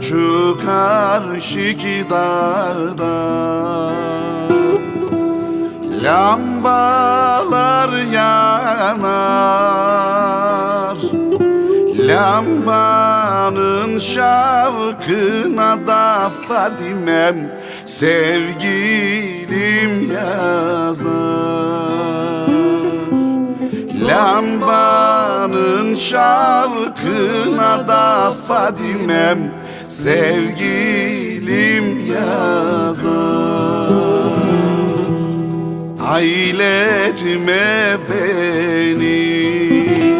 Şu karşıki dağda lambalar yanar, lambanın şavkına da Fadimem sevgilim yazar. Lambanın şavkına da Fadimem sevgilim yazar. Ailetme beni